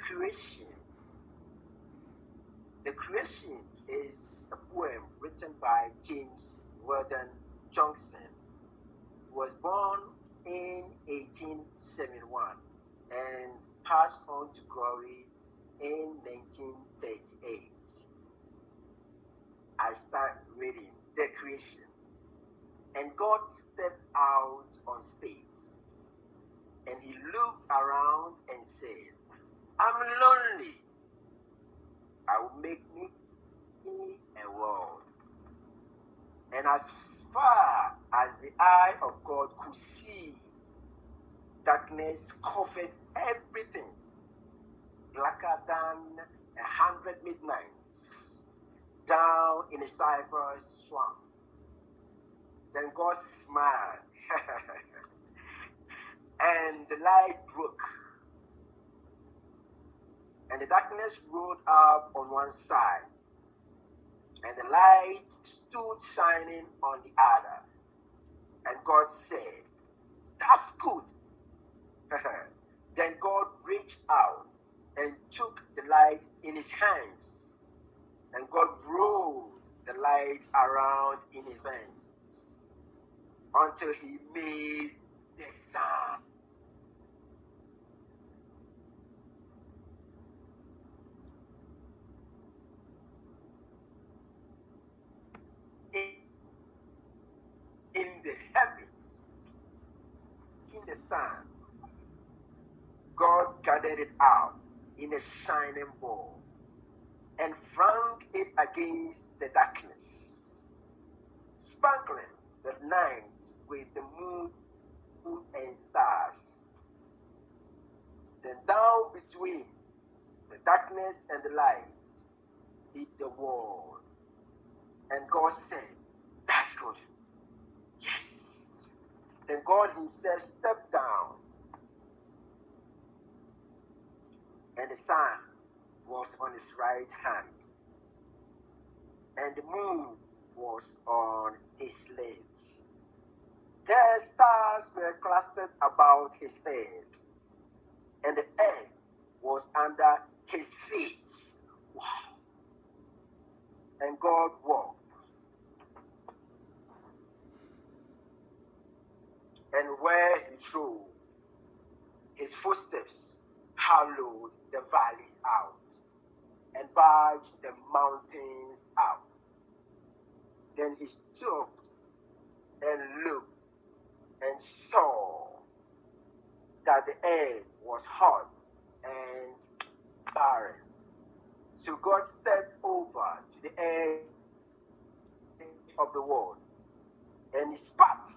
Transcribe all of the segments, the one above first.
Creation. The Creation is a poem written by James Weldon Johnson. He was born in 1871 and passed on to glory in 1938. I start reading The Creation. And God stepped out on space, and he looked around and said, I'm lonely. I will make me a world. And as far as the eye of God could see, darkness covered everything, blacker than 100 midnights, down in a cypress swamp. Then God smiled, and the light broke, and the darkness rolled up on one side, and the light stood shining on the other. And God said, that's good. Then God reached out and took the light in his hands, and God rolled the light around in his hands until he made the sun. In the heavens, in the sun, God gathered it out in a shining ball and flung it against the darkness, sparkling the night with the moon and stars. Then down between the darkness and the light hit the world. And God said, that's good. Yes. Then God himself stepped down, and the sun was on his right hand, and the moon was on his left. The stars were clustered about his head, and the earth was under his feet. Wow. And God walked, and where he trod, his footsteps hollowed the valleys out and barged the mountains out. Then he stooped and looked and saw that the earth was hot and barren. So God stepped over to the edge of the world, and he spat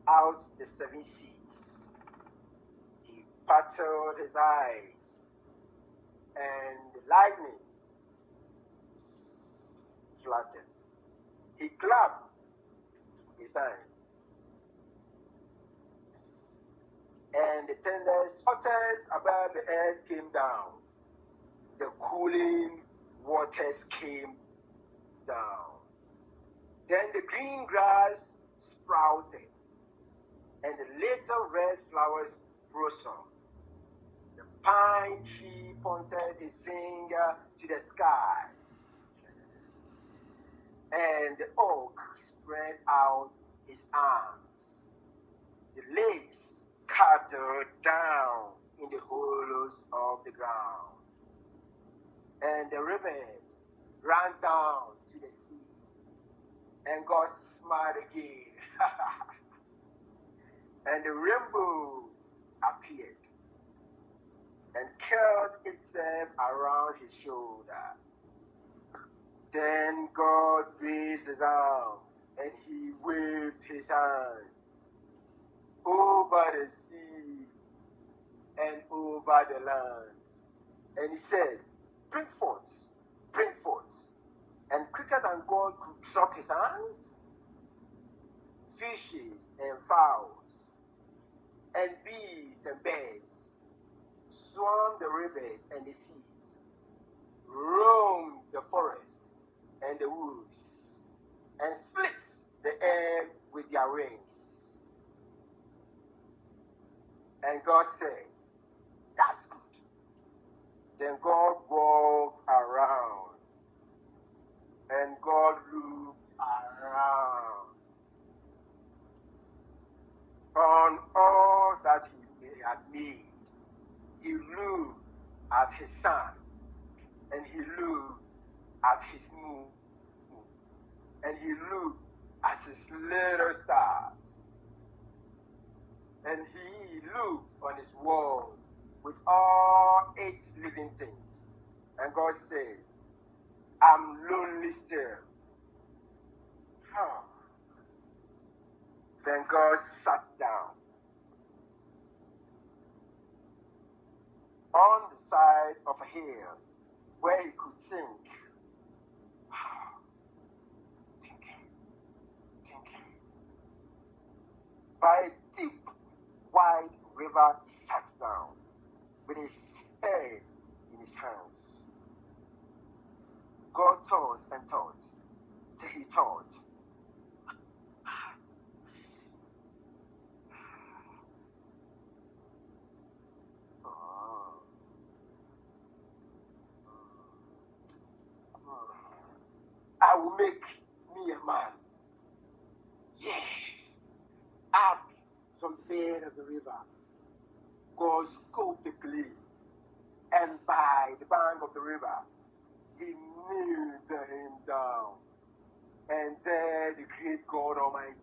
out the 7 seas. He parted his eyes, and the lightning flattened. He clapped his hands, and the tenders, waters above the earth came down. The cooling waters came down. Then the green grass sprouted, and the little red flowers blossomed. The pine tree pointed his finger to the sky, and the oak spread out his arms. The lakes cuddled down in the hollows of the ground, and the rivers ran down to the sea. And God smiled again, and the rainbow appeared and curled itself around his shoulder. Then God raised his arm, and he waved his hand over the sea and over the land. And he said, bring forth. And quicker than God could drop his hands, fishes and fowls and bees and birds swarmed the rivers and the seas, roamed the forest and the woods, and split the air with their wings. And God said, that's good. Then God walked around, and God looked around on all that he had made. He looked at his sun, and he looked at his moon, and he looked at his little stars, and he looked on his world with all its living things. And God said, I'm lonely still. Then God sat down on the side of a hill where he could think. Thinking. By a deep, wide river, he sat down with his head in his hands. God thought and thought till he thought, I will make me a man. Yeah. Up from the bed of the river, God scoped the clay, and by the bank of the river, he kneeled him down. And there the great God Almighty,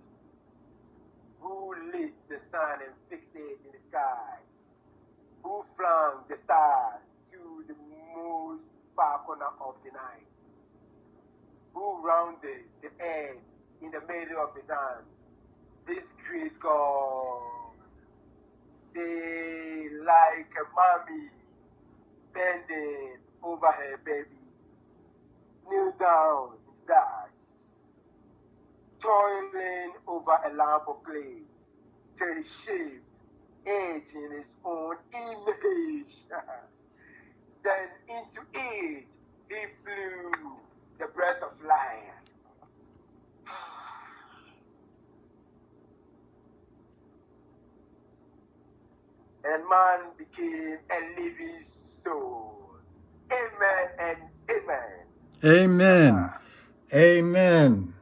who lit the sun and fixed it in the sky, who flung the stars to the most far corner of the night, who rounded the earth in the middle of his hand, this great God, they like a mommy bending over her baby, kneel down in dust, toiling over a lamp of clay, till he shaped it in his own image. Then into it he blew the breath of life. And man became a living soul. Amen and amen. Amen. Amen.